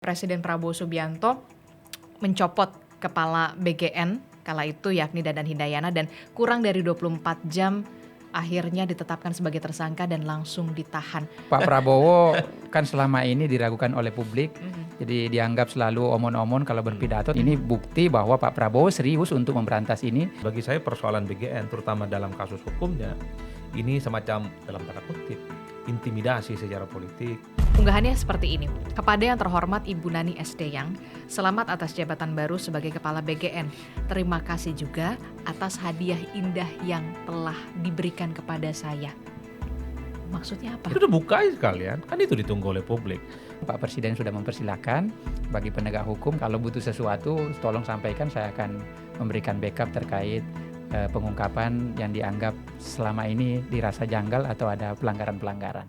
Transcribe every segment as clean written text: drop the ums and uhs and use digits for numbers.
Presiden Prabowo Subianto mencopot kepala BGN kala itu yakni Dadan Hindayana dan kurang dari 24 jam akhirnya ditetapkan sebagai tersangka dan langsung ditahan. Pak Prabowo kan selama ini diragukan oleh publik, jadi dianggap selalu omon-omon kalau berpidato. Ini bukti bahwa Pak Prabowo serius untuk memberantas ini. Bagi saya persoalan BGN terutama dalam kasus hukumnya ini semacam dalam tanda kutip intimidasi secara politik. Unggahannya seperti ini. Kepada yang terhormat Ibu Nani Esdeyang, selamat atas jabatan baru sebagai Kepala BGN. Terima kasih juga atas hadiah indah yang telah diberikan kepada saya. Maksudnya apa? Itu udah buka sekalian, kan itu ditunggu oleh publik. Pak Presiden sudah mempersilahkan bagi penegak hukum kalau butuh sesuatu tolong sampaikan, saya akan memberikan backup terkait pengungkapan yang dianggap selama ini dirasa janggal atau ada pelanggaran-pelanggaran.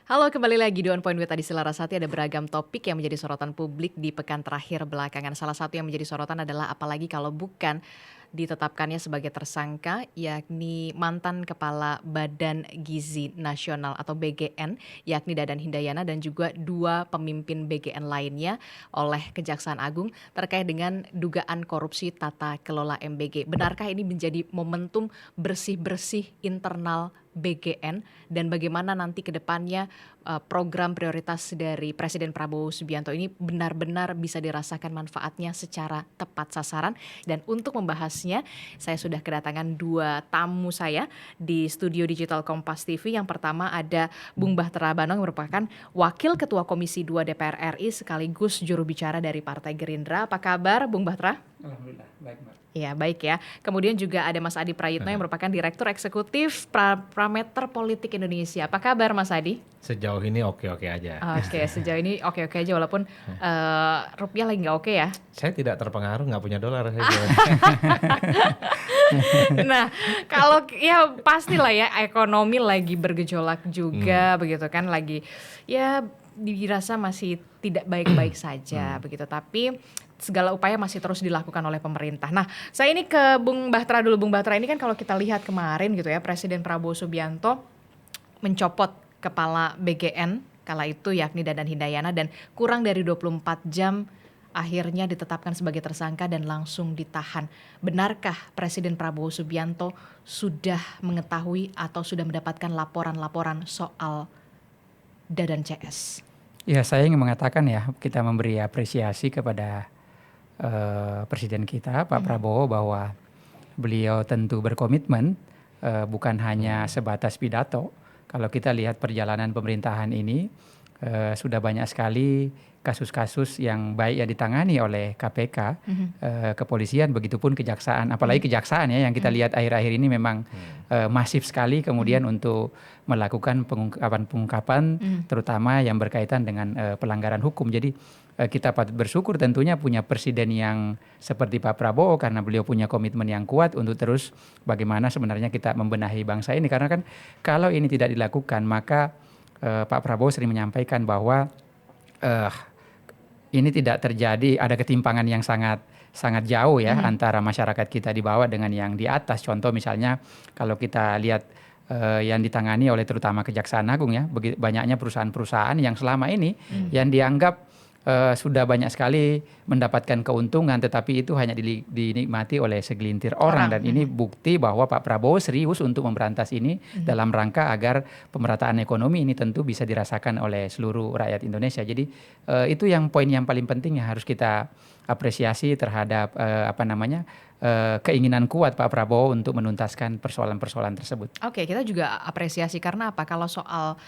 Halo, kembali lagi di On Point with Adi Selarasati. Ada beragam topik yang menjadi sorotan publik di pekan terakhir belakangan. Salah satu yang menjadi sorotan adalah apalagi kalau bukan ditetapkannya sebagai tersangka, yakni mantan Kepala Badan Gizi Nasional atau BGN, yakni Dadan Hindayana dan juga dua pemimpin BGN lainnya oleh Kejaksaan Agung terkait dengan dugaan korupsi tata kelola MBG. Benarkah ini menjadi momentum bersih-bersih internal BGN dan bagaimana nanti ke depannya program prioritas dari Presiden Prabowo Subianto ini benar-benar bisa dirasakan manfaatnya secara tepat sasaran? Dan untuk membahasnya, saya sudah kedatangan dua tamu saya di studio digital Kompas TV. Yang pertama ada Bung Bahtera Banong yang merupakan Wakil Ketua Komisi 2 DPR RI sekaligus juru bicara dari Partai Gerindra. Apa kabar Bung Bahtera? Alhamdulillah, baik Mbak. Ya, baik ya. Kemudian juga ada Mas Adi Prayitno yang merupakan Direktur Eksekutif Parameter Politik Indonesia. Apa kabar Mas Adi? Sejauh ini oke-oke aja. Oke, sejauh ini oke-oke aja walaupun rupiah lagi nggak oke ya. Saya tidak terpengaruh, nggak punya dolar saya. Nah, kalau ya pastilah ya ekonomi lagi bergejolak juga begitu kan, lagi ya dirasa masih tidak baik-baik saja begitu, tapi segala upaya masih terus dilakukan oleh pemerintah. Nah, saya ini ke Bung Bahtera dulu. Bung Bahtera, ini kan kalau kita lihat kemarin gitu ya, Presiden Prabowo Subianto mencopot kepala BGN kala itu yakni Dadan Hindayana dan kurang dari 24 jam akhirnya ditetapkan sebagai tersangka dan langsung ditahan. Benarkah Presiden Prabowo Subianto sudah mengetahui atau sudah mendapatkan laporan-laporan soal Dadan CS? Ya, saya ingin mengatakan ya, kita memberi apresiasi kepada Presiden kita Pak Prabowo bahwa beliau tentu berkomitmen, bukan hanya sebatas pidato. Kalau kita lihat perjalanan pemerintahan ini, sudah banyak sekali kasus-kasus yang baik yang ditangani oleh KPK, kepolisian, begitupun kejaksaan. Apalagi kejaksaan ya yang kita lihat akhir-akhir ini memang masif sekali kemudian untuk melakukan pengungkapan terutama yang berkaitan dengan pelanggaran hukum. Jadi kita patut bersyukur tentunya punya presiden yang seperti Pak Prabowo karena beliau punya komitmen yang kuat untuk terus bagaimana sebenarnya kita membenahi bangsa ini. Karena kan kalau ini tidak dilakukan maka Pak Prabowo sering menyampaikan bahwa ini tidak terjadi, ada ketimpangan yang sangat jauh ya antara masyarakat kita di bawah dengan yang di atas. Contoh misalnya kalau kita lihat yang ditangani oleh terutama Kejaksaan Agung ya, banyaknya perusahaan-perusahaan yang selama ini yang dianggap sudah banyak sekali mendapatkan keuntungan tetapi itu hanya dinikmati oleh segelintir orang. Dan ini bukti bahwa Pak Prabowo serius untuk memberantas ini dalam rangka agar pemerataan ekonomi ini tentu bisa dirasakan oleh seluruh rakyat Indonesia. Jadi itu yang poin yang paling penting yang harus kita apresiasi terhadap keinginan kuat Pak Prabowo untuk menuntaskan persoalan-persoalan tersebut. Oke, kita juga apresiasi karena apa? Kalau soal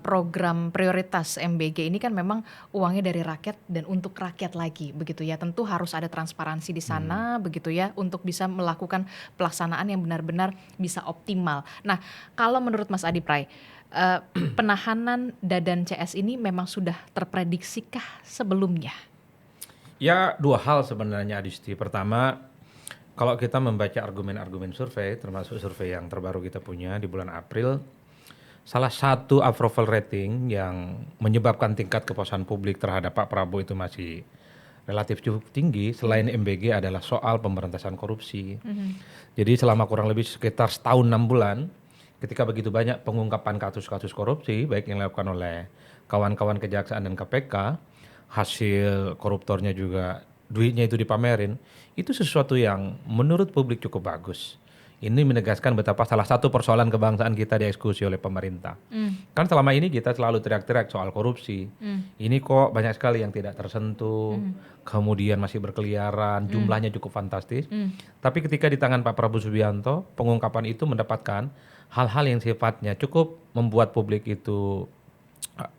program prioritas MBG ini kan memang uangnya dari rakyat dan untuk rakyat lagi, begitu ya. Tentu harus ada transparansi di sana, begitu ya, untuk bisa melakukan pelaksanaan yang benar-benar bisa optimal. Nah, kalau menurut Mas Adi Pray, penahanan Dadan CS ini memang sudah terprediksikah sebelumnya? Ya, dua hal sebenarnya Adisti. Pertama, kalau kita membaca argumen-argumen survei, termasuk survei yang terbaru kita punya di bulan April, salah satu approval rating yang menyebabkan tingkat kepuasan publik terhadap Pak Prabowo itu masih relatif cukup tinggi selain MBG adalah soal pemberantasan korupsi. Jadi selama kurang lebih sekitar setahun 6 bulan, ketika begitu banyak pengungkapan kasus-kasus korupsi, baik yang dilakukan oleh kawan-kawan kejaksaan dan KPK, hasil koruptornya juga duitnya itu dipamerin, itu sesuatu yang menurut publik cukup bagus. Ini menegaskan betapa salah satu persoalan kebangsaan kita dieksekusi oleh pemerintah. Kan selama ini kita selalu teriak-teriak soal korupsi. Ini kok banyak sekali yang tidak tersentuh, kemudian masih berkeliaran, jumlahnya cukup fantastis. Tapi ketika di tangan Pak Prabowo Subianto, pengungkapan itu mendapatkan hal-hal yang sifatnya cukup membuat publik itu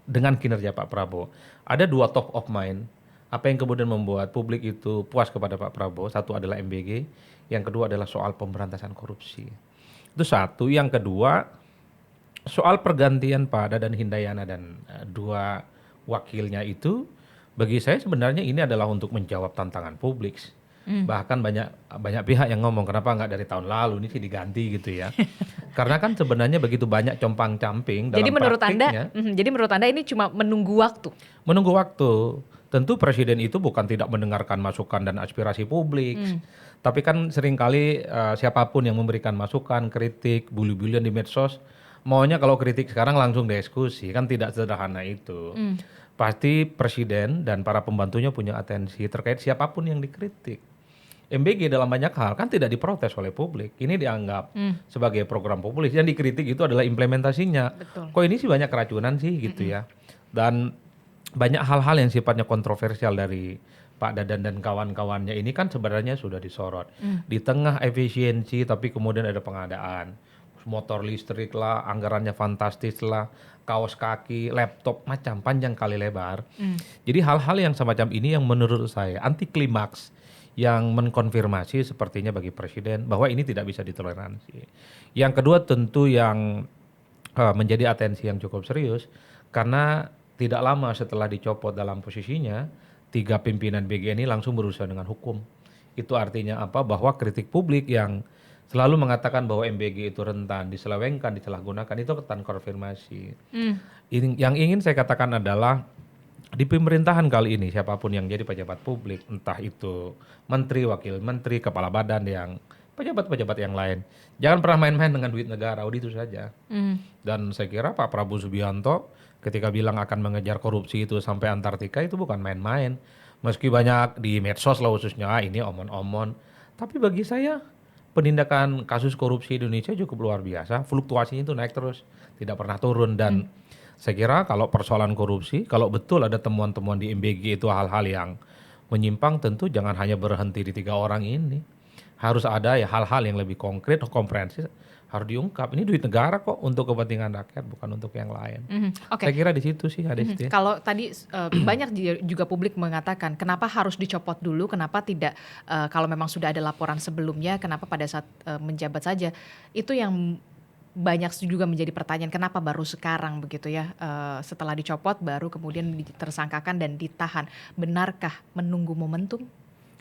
dengan kinerja Pak Prabowo. Ada dua top of mind. Apa yang kemudian membuat publik itu puas kepada Pak Prabowo? Satu adalah MBG, yang kedua adalah soal pemberantasan korupsi. Itu satu. Yang kedua, soal pergantian Pak Dadan Hindayana dan dua wakilnya itu, bagi saya sebenarnya ini adalah untuk menjawab tantangan publik. Bahkan banyak pihak yang ngomong kenapa nggak dari tahun lalu, ini sih diganti gitu ya. Karena kan sebenarnya begitu banyak compang-camping dalam praktiknya. Jadi menurut Anda ini cuma menunggu waktu? Menunggu waktu. Tentu presiden itu bukan tidak mendengarkan masukan dan aspirasi publik. Tapi kan seringkali siapapun yang memberikan masukan, kritik, bully-bullyan di medsos, maunya kalau kritik sekarang langsung dieksekusi. Kan tidak sederhana itu. Pasti presiden dan para pembantunya punya atensi terkait siapapun yang dikritik. MBG dalam banyak hal kan tidak diprotes oleh publik. Ini dianggap sebagai program populis. Yang dikritik itu adalah implementasinya. Betul. Kok ini sih banyak keracunan sih gitu ya. Dan banyak hal-hal yang sifatnya kontroversial dari Pak Dadan dan kawan-kawannya ini kan sebenarnya sudah disorot. Di tengah efisiensi tapi kemudian ada pengadaan. Motor listrik lah, anggarannya fantastis lah, kaos kaki, laptop, macam panjang kali lebar. Jadi hal-hal yang semacam ini yang menurut saya anti klimaks, yang mengkonfirmasi sepertinya bagi presiden bahwa ini tidak bisa ditoleransi. Yang kedua tentu yang menjadi atensi yang cukup serius, karena tidak lama setelah dicopot dalam posisinya, 3 pimpinan BG ini langsung berurusan dengan hukum. Itu artinya apa? Bahwa kritik publik yang selalu mengatakan bahwa MBG itu rentan, diselewengkan, disalahgunakan, itu akan konfirmasi. Yang ingin saya katakan adalah di pemerintahan kali ini siapapun yang jadi pejabat publik, entah itu menteri, wakil menteri, kepala badan, yang pejabat-pejabat yang lain, jangan pernah main-main dengan duit negara, udah itu saja. Dan saya kira Pak Prabowo Subianto ketika bilang akan mengejar korupsi itu sampai Antartika itu bukan main-main. Meski banyak di medsos lah khususnya, ini omon-omon. Tapi bagi saya penindakan kasus korupsi Indonesia cukup luar biasa. Fluktuasinya itu naik terus, tidak pernah turun. Dan saya kira kalau persoalan korupsi, kalau betul ada temuan-temuan di MBG itu hal-hal yang menyimpang, tentu jangan hanya berhenti di 3 orang ini. Harus ada ya hal-hal yang lebih konkret, komprehensif, harus diungkap. Ini duit negara kok untuk kepentingan rakyat, bukan untuk yang lain. Saya kira di situ sih ada istilah. Kalau tadi banyak juga publik mengatakan kenapa harus dicopot dulu, kenapa tidak kalau memang sudah ada laporan sebelumnya, kenapa pada saat menjabat saja. Itu yang banyak juga menjadi pertanyaan, kenapa baru sekarang begitu ya, setelah dicopot baru kemudian ditersangkakan dan ditahan. Benarkah menunggu momentum?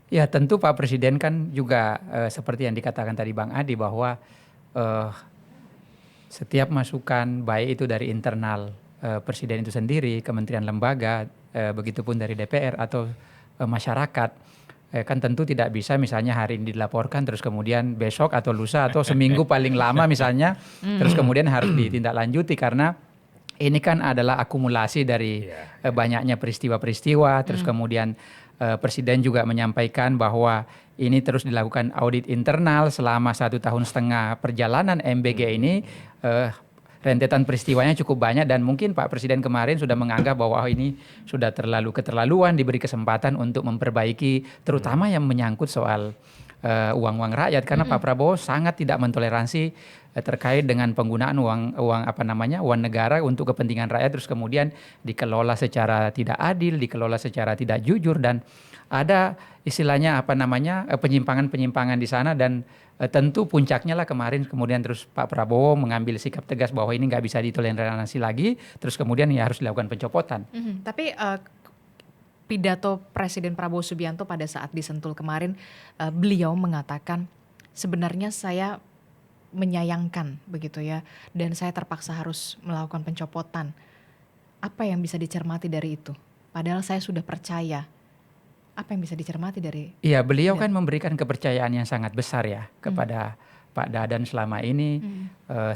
Ya tentu Pak Presiden kan juga seperti yang dikatakan tadi Bang Adi bahwa setiap masukan baik itu dari internal presiden itu sendiri, kementerian lembaga, begitupun dari DPR atau masyarakat, kan tentu tidak bisa misalnya hari ini dilaporkan terus kemudian besok atau lusa atau seminggu paling lama misalnya terus kemudian harus ditindaklanjuti, karena ini kan adalah akumulasi dari banyaknya peristiwa-peristiwa. Terus kemudian presiden juga menyampaikan bahwa ini terus dilakukan audit internal selama 1,5 tahun perjalanan MBG ini. Rentetan peristiwanya cukup banyak dan mungkin Pak Presiden kemarin sudah menganggap bahwa ini sudah terlalu keterlaluan, diberi kesempatan untuk memperbaiki terutama yang menyangkut soal uang-uang rakyat, karena Pak Prabowo sangat tidak mentoleransi terkait dengan penggunaan uang negara untuk kepentingan rakyat terus kemudian dikelola secara tidak adil, dikelola secara tidak jujur, dan ada istilahnya penyimpangan-penyimpangan di sana. Dan tentu puncaknya lah kemarin kemudian terus Pak Prabowo mengambil sikap tegas bahwa ini nggak bisa ditoleransi lagi, terus kemudian ya harus dilakukan pencopotan. Tapi pidato Presiden Prabowo Subianto pada saat di Sentul kemarin, beliau mengatakan sebenarnya saya menyayangkan begitu ya, dan saya terpaksa harus melakukan pencopotan. Apa yang bisa dicermati dari itu? Padahal saya sudah percaya. Apa yang bisa dicermati dari? Iya, beliau kan memberikan kepercayaan yang sangat besar ya kepada Pak Dadan selama ini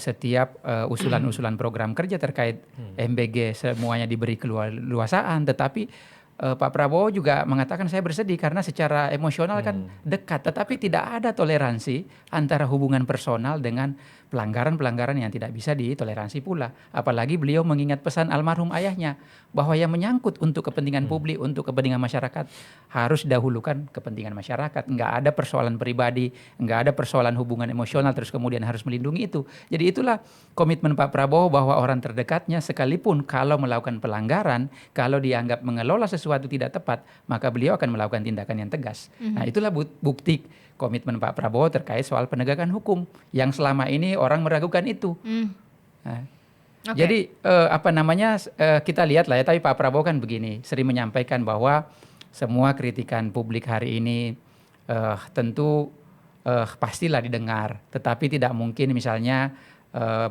setiap usulan-usulan program kerja terkait MBG semuanya diberi keluasaan, tetapi Pak Prabowo juga mengatakan saya bersedih karena secara emosional kan dekat, tetapi tidak ada toleransi antara hubungan personal dengan pelanggaran-pelanggaran yang tidak bisa ditoleransi pula. Apalagi beliau mengingat pesan almarhum ayahnya bahwa yang menyangkut untuk kepentingan publik, untuk kepentingan masyarakat harus dahulukan kepentingan masyarakat. Nggak ada persoalan pribadi, nggak ada persoalan hubungan emosional terus kemudian harus melindungi itu. Jadi itulah komitmen Pak Prabowo bahwa orang terdekatnya sekalipun kalau melakukan pelanggaran, kalau dianggap mengelola sesuatu tidak tepat, maka beliau akan melakukan tindakan yang tegas. Nah, itulah bukti komitmen Pak Prabowo terkait soal penegakan hukum yang selama ini orang meragukan itu. Nah, jadi kita lihat lah ya, tapi Pak Prabowo kan begini, sering menyampaikan bahwa semua kritikan publik hari ini tentu pastilah didengar, tetapi tidak mungkin misalnya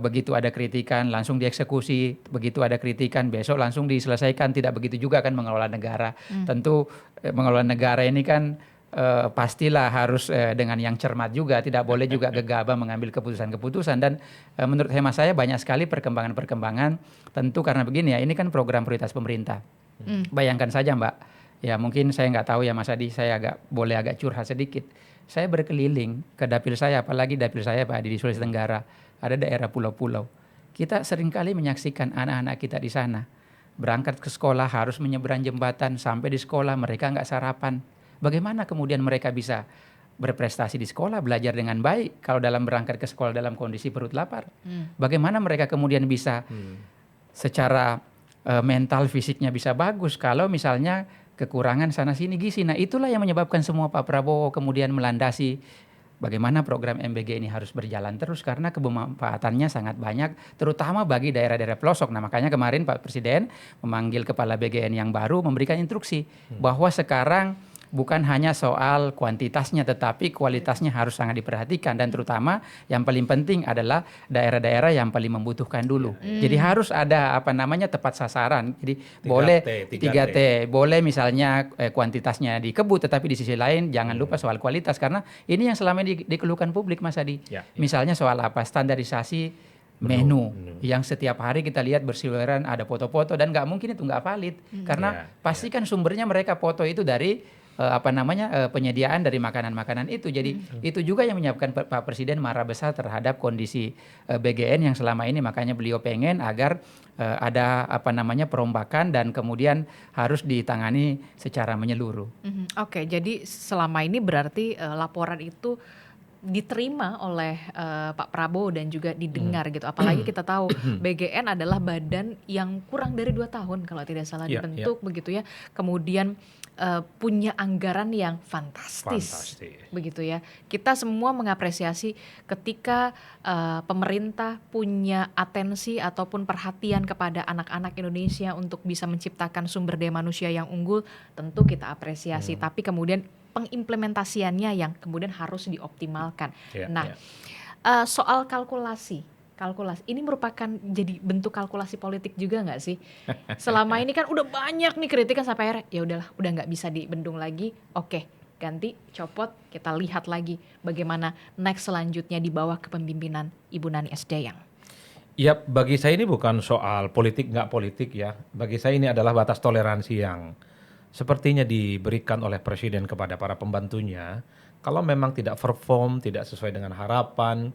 begitu ada kritikan langsung dieksekusi, begitu ada kritikan besok langsung diselesaikan, tidak begitu juga kan mengelola negara. Tentu mengelola negara ini kan pastilah harus dengan yang cermat juga, tidak boleh juga gegabah mengambil keputusan-keputusan. Dan menurut hemat saya banyak sekali perkembangan-perkembangan, tentu karena begini ya, ini kan program prioritas pemerintah. Bayangkan saja Mbak, ya mungkin saya nggak tahu ya Mas Adi, saya boleh agak curhat sedikit. Saya berkeliling ke dapil saya, apalagi dapil saya Pak di Sulawesi Tenggara, ada daerah pulau-pulau. Kita seringkali menyaksikan anak-anak kita di sana berangkat ke sekolah harus menyeberang jembatan, sampai di sekolah mereka nggak sarapan. Bagaimana kemudian mereka bisa berprestasi di sekolah, belajar dengan baik kalau dalam berangkat ke sekolah dalam kondisi perut lapar? Bagaimana mereka kemudian bisa secara mental fisiknya bisa bagus kalau misalnya kekurangan sana sini gizi? Nah, itulah yang menyebabkan semua Pak Prabowo kemudian melandasi bagaimana program MBG ini harus berjalan terus karena kebermanfaatannya sangat banyak, terutama bagi daerah-daerah pelosok. Nah, makanya kemarin Pak Presiden memanggil Kepala BGN yang baru memberikan instruksi bahwa sekarang bukan hanya soal kuantitasnya, tetapi kualitasnya harus sangat diperhatikan. Dan terutama yang paling penting adalah daerah-daerah yang paling membutuhkan dulu. Jadi harus ada tepat sasaran. Jadi 3T, boleh misalnya kuantitasnya dikebut, tetapi di sisi lain jangan lupa soal kualitas. Karena ini yang selama ini dikeluhkan publik Mas Adi. Misalnya soal standarisasi menu yang setiap hari kita lihat berseliweran ada foto-foto dan nggak mungkin itu nggak valid. Karena pasti kan sumbernya mereka foto itu dari penyediaan dari makanan-makanan itu. Jadi itu juga yang menyebabkan Pak Presiden marah besar terhadap kondisi BGN yang selama ini. Makanya beliau pengen agar ada perombakan dan kemudian harus ditangani secara menyeluruh. Oke, jadi selama ini berarti laporan itu diterima oleh Pak Prabowo dan juga didengar gitu. Apalagi kita tahu BGN adalah badan yang kurang dari 2 tahun kalau tidak salah dibentuk begitu ya. Kemudian punya anggaran yang fantastis begitu ya. Kita semua mengapresiasi ketika pemerintah punya atensi ataupun perhatian kepada anak-anak Indonesia untuk bisa menciptakan sumber daya manusia yang unggul, tentu kita apresiasi. Tapi kemudian pengimplementasiannya yang kemudian harus dioptimalkan. Soal kalkulasi ini merupakan jadi bentuk kalkulasi politik juga nggak sih? Selama ini kan udah banyak nih kritikan sampai akhirnya ya udahlah, udah nggak bisa dibendung lagi. Oke, ganti, copot, kita lihat lagi bagaimana next selanjutnya di bawah kepemimpinan Ibu Nani Asdayang. Ya, bagi saya ini bukan soal politik nggak politik ya. Bagi saya ini adalah batas toleransi yang sepertinya diberikan oleh Presiden kepada para pembantunya. Kalau memang tidak perform, tidak sesuai dengan harapan,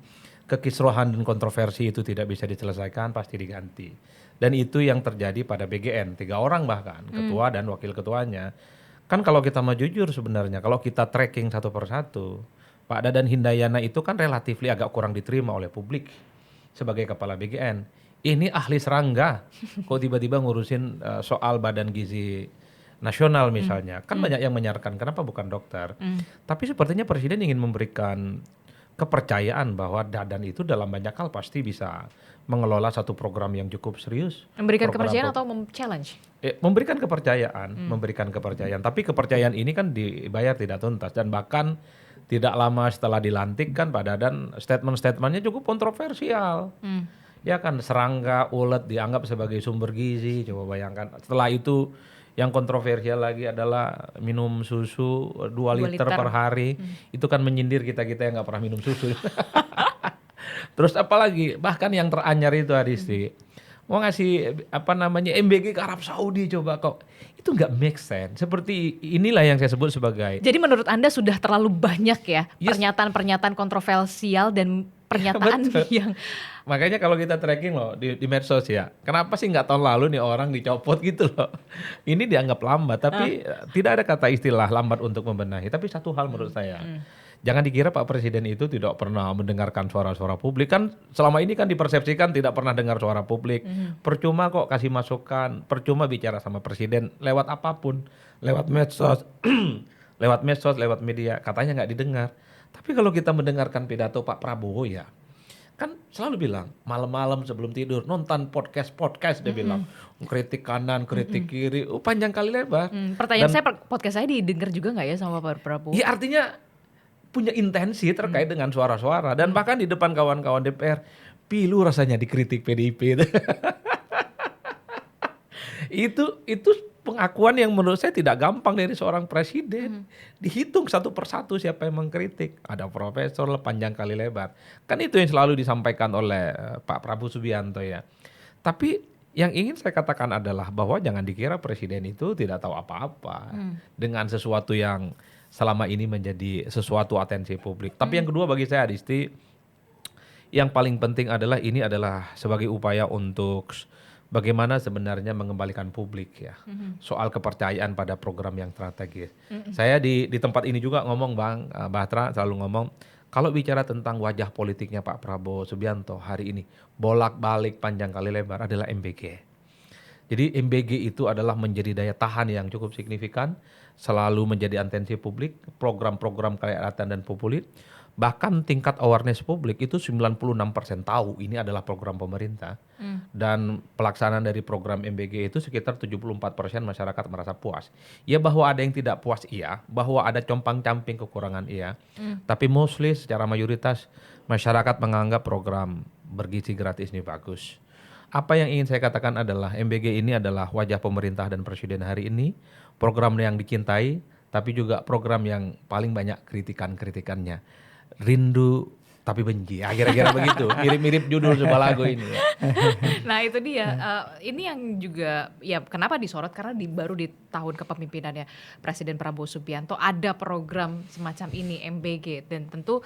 kekisruhan dan kontroversi itu tidak bisa diselesaikan, pasti diganti. Dan itu yang terjadi pada BGN, 3 orang bahkan, ketua dan wakil ketuanya. Kan kalau kita mau jujur sebenarnya, kalau kita tracking satu persatu, Pak Dadan Hindayana itu kan relatif agak kurang diterima oleh publik sebagai kepala BGN. Ini ahli serangga, kok tiba-tiba ngurusin soal badan gizi nasional misalnya. Kan banyak yang menyarankan, kenapa bukan dokter? Tapi sepertinya Presiden ingin memberikan kepercayaan bahwa Dadan itu dalam banyak hal pasti bisa mengelola satu program yang cukup serius. Memberikan kepercayaan atau challenge? Memberikan kepercayaan. Tapi kepercayaan ini kan dibayar tidak tuntas. Dan bahkan tidak lama setelah dilantik kan Pak Dadan statement-statementnya cukup kontroversial. Ya kan, serangga, ulet dianggap sebagai sumber gizi. Coba bayangkan. Setelah itu yang kontroversial lagi adalah minum susu 2 liter per hari. Itu kan menyindir kita-kita yang nggak pernah minum susu. Terus apalagi bahkan yang teranyar itu Aristi mau ngasih MBG ke Arab Saudi coba kok itu nggak make sense. Seperti inilah yang saya sebut sebagai Jadi menurut Anda sudah terlalu banyak ya Yes. pernyataan-pernyataan kontroversial dan pernyataan Betul. yang Makanya kalau kita tracking loh di medsos ya, kenapa sih nggak tahun lalu nih orang dicopot gitu loh. Ini dianggap lambat, tapi tidak ada kata istilah lambat untuk membenahi. Tapi satu hal menurut saya, jangan dikira Pak Presiden itu tidak pernah mendengarkan suara-suara publik. Kan selama ini kan dipersepsikan tidak pernah dengar suara publik. Percuma kok kasih masukan, percuma bicara sama Presiden lewat apapun, lewat medsos, lewat media, katanya nggak didengar. Tapi kalau kita mendengarkan pidato Pak Prabowo ya, kan selalu bilang malam-malam sebelum tidur nonton podcast dia bilang kritik kanan kritik kiri panjang kali lebar. pertanyaan Dan saya podcast saya didengar juga nggak ya sama Pak Prabowo? ya artinya punya intensi terkait dengan suara-suara dan bahkan di depan kawan-kawan DPR pilu rasanya dikritik PDIP itu pengakuan yang menurut saya tidak gampang dari seorang presiden. Dihitung satu persatu siapa yang mengkritik. Ada profesor panjang kali lebar. Kan itu yang selalu disampaikan oleh Pak Prabowo Subianto ya. Tapi yang ingin saya katakan adalah bahwa jangan dikira presiden itu tidak tahu apa-apa dengan sesuatu yang selama ini menjadi sesuatu atensi publik. Tapi yang kedua bagi saya Adisti, yang paling penting adalah ini adalah sebagai upaya untuk bagaimana sebenarnya mengembalikan publik ya soal kepercayaan pada program yang strategis. Saya di tempat ini juga ngomong Bang Batra selalu ngomong kalau bicara tentang wajah politiknya Pak Prabowo Subianto hari ini bolak-balik panjang kali lebar adalah MBG. Jadi MBG itu adalah menjadi daya tahan yang cukup signifikan, selalu menjadi atensi publik, program-program kerakyatan dan populer. Bahkan tingkat awareness publik itu 96% tahu ini adalah program pemerintah. Dan pelaksanaan dari program MBG itu sekitar 74% masyarakat merasa puas. Ya bahwa ada yang tidak puas iya, bahwa ada compang-camping kekurangan iya. Tapi mostly secara mayoritas masyarakat menganggap program bergizi gratis ini bagus. Apa yang ingin saya katakan adalah MBG ini adalah wajah pemerintah dan presiden hari ini. Program yang dicintai tapi juga program yang paling banyak kritikan-kritikannya. Rindu tapi benci, kira-kira begitu, mirip-mirip judul sebuah lagu ini ya. Nah itu dia, ini yang juga ya kenapa disorot karena baru di tahun kepemimpinannya Presiden Prabowo Subianto ada program semacam ini MBG dan tentu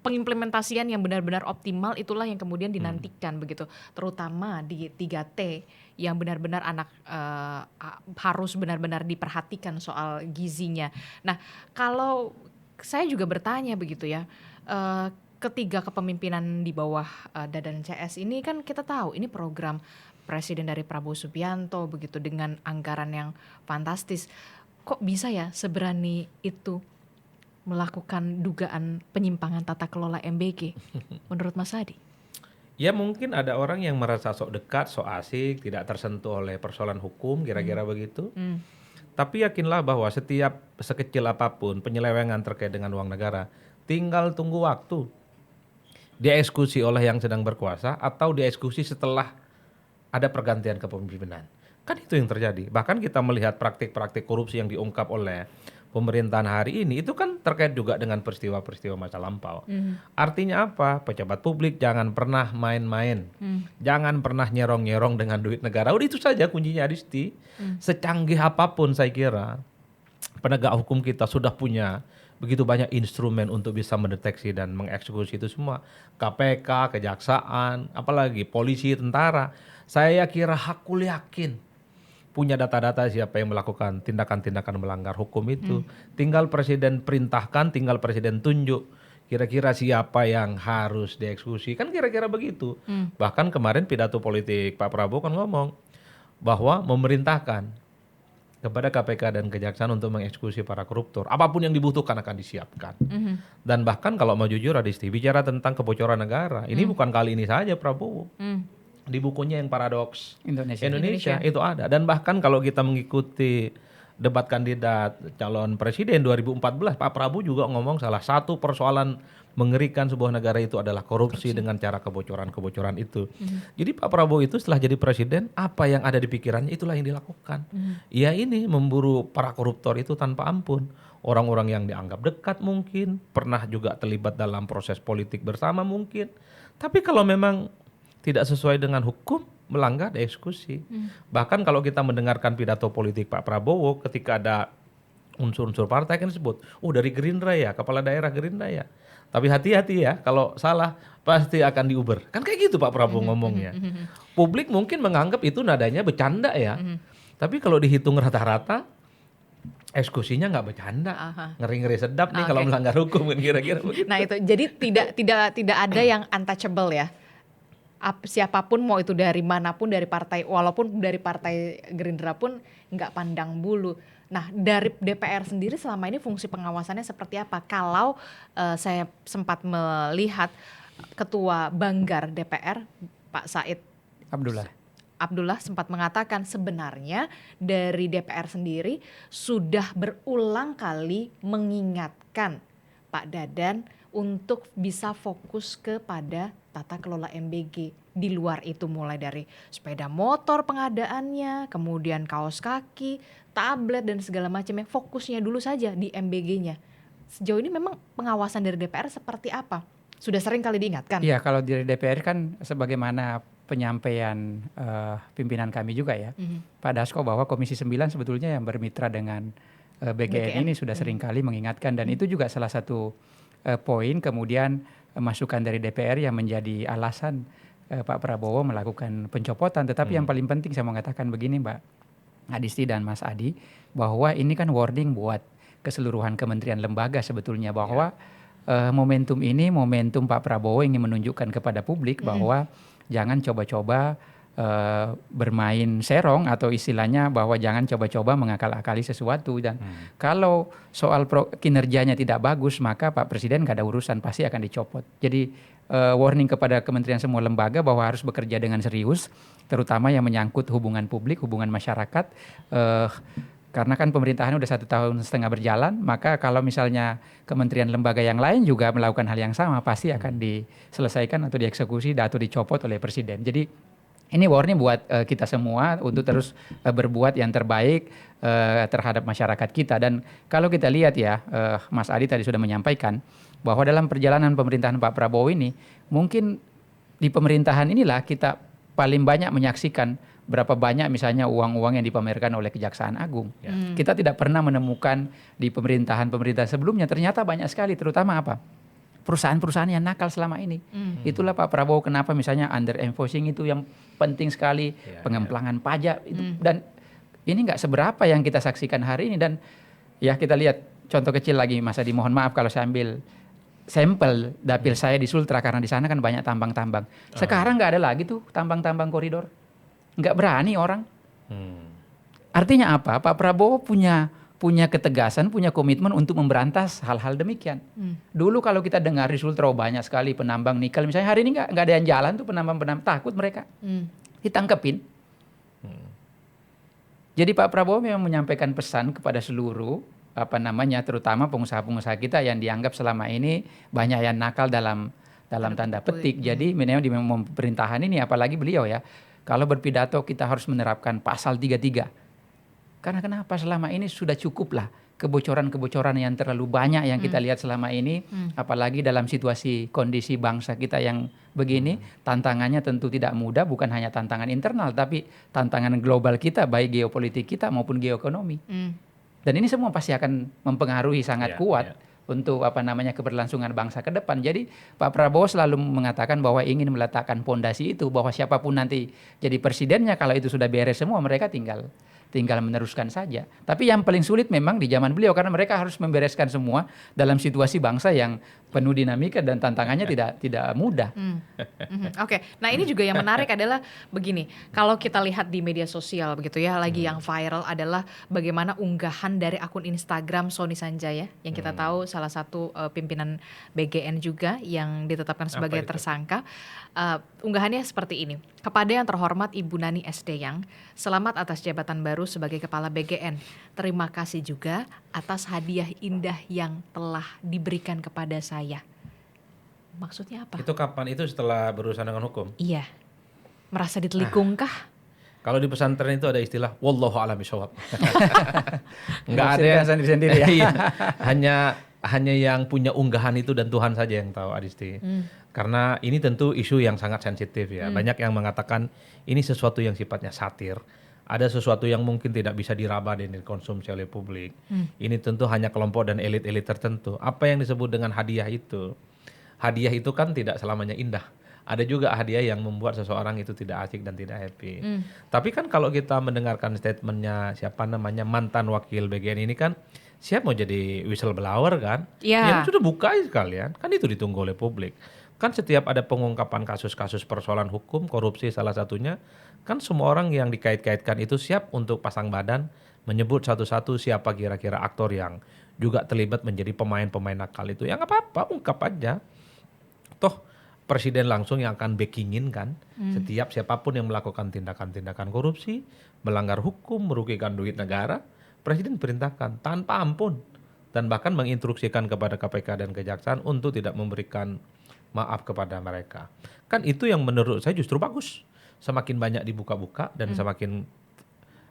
pengimplementasian yang benar-benar optimal itulah yang kemudian dinantikan begitu, terutama di 3T yang benar-benar anak harus benar-benar diperhatikan soal gizinya. Nah kalau saya juga bertanya begitu ya, ketiga kepemimpinan di bawah Dadan CS ini kan kita tahu ini program presiden dari Prabowo Subianto begitu dengan anggaran yang fantastis. Kok bisa ya seberani itu melakukan dugaan penyimpangan tata kelola MBG menurut Mas Adi? Ya mungkin ada orang yang merasa sok dekat, sok asik, tidak tersentuh oleh persoalan hukum, kira-kira begitu. Tapi yakinlah bahwa setiap sekecil apapun penyelewengan terkait dengan uang negara, tinggal tunggu waktu. Dieksekusi oleh yang sedang berkuasa atau dieksekusi setelah ada pergantian kepemimpinan. Kan itu yang terjadi. Bahkan kita melihat praktik-praktik korupsi yang diungkap oleh pemerintahan hari ini itu kan terkait juga dengan peristiwa-peristiwa masa lampau. Artinya apa? Pejabat publik jangan pernah main-main. Jangan pernah nyerong-nyerong dengan duit negara. Udah itu saja kuncinya Adisti. Secanggih apapun saya kira penegak hukum kita sudah punya begitu banyak instrumen untuk bisa mendeteksi dan mengeksekusi itu semua. KPK, kejaksaan, apalagi polisi, tentara. Saya kira hakul yakin punya data-data siapa yang melakukan tindakan-tindakan melanggar hukum itu. Tinggal presiden perintahkan, tinggal presiden tunjuk. Kira-kira siapa yang harus dieksekusi. Kan kira-kira begitu. Bahkan kemarin pidato politik Pak Prabowo kan ngomong bahwa memerintahkan kepada KPK dan Kejaksaan untuk mengeksekusi para koruptor. Apapun yang dibutuhkan akan disiapkan. Dan bahkan kalau mau jujur Adisti, bicara tentang kebocoran negara, ini bukan kali ini saja Prabowo. Di bukunya yang Paradoks Indonesia itu ada. Dan bahkan kalau kita mengikuti debat kandidat calon presiden 2014, Pak Prabowo juga ngomong salah satu persoalan mengerikan sebuah negara itu adalah korupsi. Dengan cara kebocoran-kebocoran itu. Jadi Pak Prabowo itu setelah jadi presiden, apa yang ada di pikirannya itulah yang dilakukan. Ya ini memburu para koruptor itu tanpa ampun. orang-orang yang dianggap dekat mungkin, pernah juga terlibat dalam proses politik bersama mungkin. Tapi kalau memang tidak sesuai dengan hukum, melanggar dieksekusi. Bahkan kalau kita mendengarkan pidato politik Pak Prabowo ketika ada unsur-unsur partai kan disebut, oh dari Gerindra ya, kepala daerah Gerindra ya. Tapi hati-hati ya, kalau salah pasti akan diuber. Kan kayak gitu Pak Prabowo ngomongnya. Publik mungkin menganggap itu nadanya bercanda ya. Tapi kalau dihitung rata-rata, eksekusinya nggak bercanda. Aha. Ngeri-ngeri sedap nih kalau Oke. melanggar hukum kan kira-kira begitu. Nah itu, jadi tidak ada yang untouchable ya. Siapapun mau itu dari manapun, dari partai, walaupun dari partai Gerindra pun nggak pandang bulu. Nah dari DPR sendiri selama ini fungsi pengawasannya seperti apa? Kalau saya sempat melihat Ketua Banggar DPR Pak Said Abdullah sempat mengatakan sebenarnya dari DPR sendiri sudah berulang kali mengingatkan Pak Dadan untuk bisa fokus kepada tata kelola MBG. Di luar itu mulai dari sepeda motor pengadaannya, kemudian kaos kaki, tablet dan segala macamnya, fokusnya dulu saja di MBG-nya. Sejauh ini memang pengawasan dari DPR seperti apa? Sudah sering kali diingatkan. Iya, kalau dari DPR kan sebagaimana penyampaian pimpinan kami juga ya, Pak Dasko, bahwa Komisi 9 sebetulnya yang bermitra dengan BGN ini sudah sering kali mengingatkan, dan itu juga salah satu poin kemudian masukan dari DPR yang menjadi alasan Pak Prabowo melakukan pencopotan. Tetapi yang paling penting saya mau katakan begini Mbak Adisti dan Mas Adi, bahwa ini kan warning buat keseluruhan kementerian lembaga sebetulnya, bahwa momentum ini momentum Pak Prabowo ingin menunjukkan kepada publik bahwa jangan coba-coba bermain serong, atau istilahnya bahwa jangan coba-coba mengakal-akali sesuatu. Dan kalau soal kinerjanya tidak bagus, maka Pak Presiden gak ada urusan, pasti akan dicopot. Jadi warning kepada kementerian semua lembaga bahwa harus bekerja dengan serius, terutama yang menyangkut hubungan publik, hubungan masyarakat. Karena kan pemerintahan udah 1,5 tahun berjalan, maka kalau misalnya kementerian lembaga yang lain juga melakukan hal yang sama, pasti akan diselesaikan atau dieksekusi atau dicopot oleh Presiden. Jadi ini warning buat kita semua untuk terus berbuat yang terbaik terhadap masyarakat kita. Dan kalau kita lihat ya, Mas Adi tadi sudah menyampaikan bahwa dalam perjalanan pemerintahan Pak Prabowo ini, mungkin di pemerintahan inilah kita paling banyak menyaksikan berapa banyak misalnya uang-uang yang dipamerkan oleh Kejaksaan Agung. Kita tidak pernah menemukan di pemerintahan-pemerintahan sebelumnya, ternyata banyak sekali, terutama apa? Perusahaan-perusahaan yang nakal selama ini. Itulah Pak Prabowo kenapa misalnya under enforcing itu yang penting sekali, pengemplangan pajak itu, dan ini nggak seberapa yang kita saksikan hari ini. Dan ya kita lihat contoh kecil lagi Mas Adi, mohon maaf kalau saya ambil sampel dapil saya di Sultra, karena di sana kan banyak tambang-tambang. Sekarang nggak ada lagi tuh tambang-tambang koridor. Nggak berani orang. Artinya apa? Pak Prabowo punya ketegasan, punya komitmen untuk memberantas hal-hal demikian. Dulu kalau kita dengar di Sultra banyak sekali penambang nikel, misalnya hari ini nggak ada yang jalan tuh penambang-penambang, takut mereka ditangkepin. Jadi Pak Prabowo memang menyampaikan pesan kepada seluruh terutama pengusaha-pengusaha kita yang dianggap selama ini banyak yang nakal dalam tanda petik. Jadi memang di pemerintahan ini, apalagi beliau ya, kalau berpidato kita harus menerapkan pasal 33. Karena kenapa? Selama ini sudah cukuplah kebocoran-kebocoran yang terlalu banyak yang kita lihat selama ini. Apalagi dalam situasi kondisi bangsa kita yang begini, tantangannya tentu tidak mudah, bukan hanya tantangan internal, tapi tantangan global kita, baik geopolitik kita maupun geoekonomi. Dan ini semua pasti akan mempengaruhi sangat kuat untuk keberlangsungan bangsa ke depan. Jadi Pak Prabowo selalu mengatakan bahwa ingin meletakkan pondasi itu, bahwa siapapun nanti jadi presidennya, kalau itu sudah beres semua, mereka tinggal meneruskan saja. Tapi yang paling sulit memang di zaman beliau, karena mereka harus membereskan semua dalam situasi bangsa yang penuh dinamika dan tantangannya tidak mudah. Oke, nah ini juga yang menarik adalah begini, kalau kita lihat di media sosial begitu ya, lagi yang viral adalah bagaimana unggahan dari akun Instagram Sony Sanjaya, yang kita tahu salah satu pimpinan BGN juga yang ditetapkan sebagai tersangka. Unggahannya seperti ini: kepada yang terhormat Ibu Nani SDyang, selamat atas jabatan baru sebagai kepala BGN. Terima kasih juga atas hadiah indah yang telah diberikan kepada saya. Maksudnya apa? Itu kapan? Itu setelah berurusan dengan hukum? Iya. Merasa ditelikungkah? Kalau di pesantren itu ada istilah wallahu a'lam bishawab. Enggak ada Menafsirkan yang sendiri-sendiri ya. Iya. hanya yang punya unggahan itu dan Tuhan saja yang tahu, Adisti. Karena ini tentu isu yang sangat sensitif ya. Banyak yang mengatakan ini sesuatu yang sifatnya satir. Ada sesuatu yang mungkin tidak bisa diraba dan dikonsumsi oleh publik. Ini tentu hanya kelompok dan elit-elit tertentu. Apa yang disebut dengan hadiah itu? Hadiah itu kan tidak selamanya indah. Ada juga hadiah yang membuat seseorang itu tidak asik dan tidak happy. Tapi kan kalau kita mendengarkan statementnya siapa namanya mantan wakil BGN ini kan siap mau jadi whistleblower kan? Iya. Yang sudah buka sekalian. Kan itu ditunggu oleh publik. Kan setiap ada pengungkapan kasus-kasus persoalan hukum, korupsi salah satunya, kan semua orang yang dikait-kaitkan itu siap untuk pasang badan menyebut satu-satu siapa kira-kira aktor yang juga terlibat menjadi pemain-pemain nakal itu. Ya nggak apa-apa, ungkap aja. Toh presiden langsung yang akan backingin kan setiap siapapun yang melakukan tindakan-tindakan korupsi, melanggar hukum, merugikan duit negara, presiden perintahkan tanpa ampun dan bahkan menginstruksikan kepada KPK dan Kejaksaan untuk tidak memberikan maaf kepada mereka. Kan itu yang menurut saya justru bagus. Semakin banyak dibuka-buka dan semakin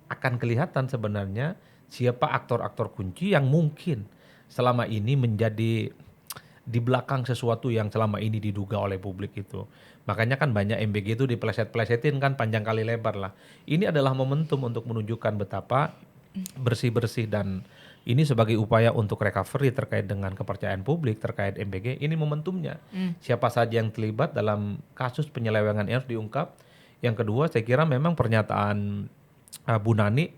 akan kelihatan sebenarnya siapa aktor-aktor kunci yang mungkin selama ini menjadi di belakang sesuatu yang selama ini diduga oleh publik itu. Makanya kan banyak MBG itu dipleset-plesetin kan panjang kali lebar lah. Ini adalah momentum untuk menunjukkan betapa bersih-bersih dan ini sebagai upaya untuk recovery terkait dengan kepercayaan publik terkait MBG. Ini momentumnya. Siapa saja yang terlibat dalam kasus penyelewengan ini harus diungkap. Yang kedua saya kira memang pernyataan Bu Nani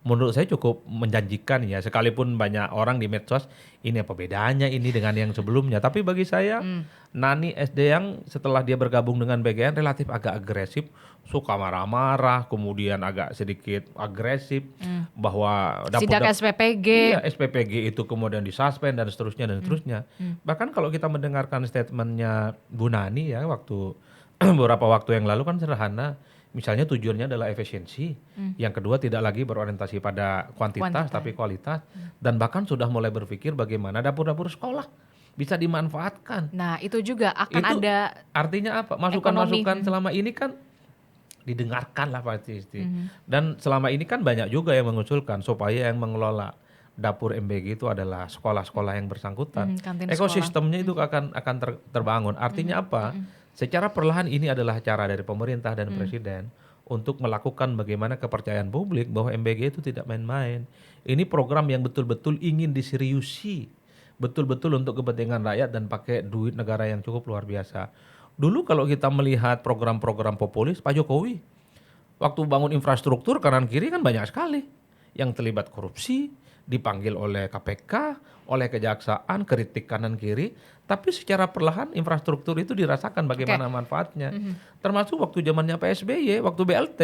menurut saya cukup menjanjikan ya, sekalipun banyak orang di medsos ini apa bedanya ini dengan yang sebelumnya, tapi bagi saya Nani SD yang setelah dia bergabung dengan BGN relatif agak agresif, suka marah-marah, kemudian agak sedikit agresif bahwa Sidak SPPG. Iya, SPPG itu kemudian disuspend dan seterusnya dan seterusnya. Bahkan kalau kita mendengarkan statementnya Bu Nani ya waktu beberapa waktu yang lalu kan sederhana. Misalnya tujuannya adalah efisiensi, yang kedua tidak lagi berorientasi pada kuantitas tapi kualitas, dan bahkan sudah mulai berpikir bagaimana dapur-dapur sekolah bisa dimanfaatkan. Nah, itu juga akan Itu ada artinya apa? Masukan-masukan selama ini kan didengarkan lah pasti. Dan selama ini kan banyak juga yang mengusulkan supaya yang mengelola dapur MBG itu adalah sekolah-sekolah yang bersangkutan. kantin Ekosistemnya itu akan terbangun. Artinya apa? Secara perlahan ini adalah cara dari pemerintah dan presiden untuk melakukan bagaimana kepercayaan publik bahwa MBG itu tidak main-main. Ini program yang betul-betul ingin diseriusi, betul-betul untuk kepentingan rakyat dan pakai duit negara yang cukup luar biasa. Dulu kalau kita melihat program-program populis Pak Jokowi, waktu bangun infrastruktur kanan kiri kan banyak sekali yang terlibat korupsi, dipanggil oleh KPK, oleh Kejaksaan, kritik kanan kiri, tapi secara perlahan infrastruktur itu dirasakan bagaimana manfaatnya. Termasuk waktu zamannya PSBY, waktu BLT,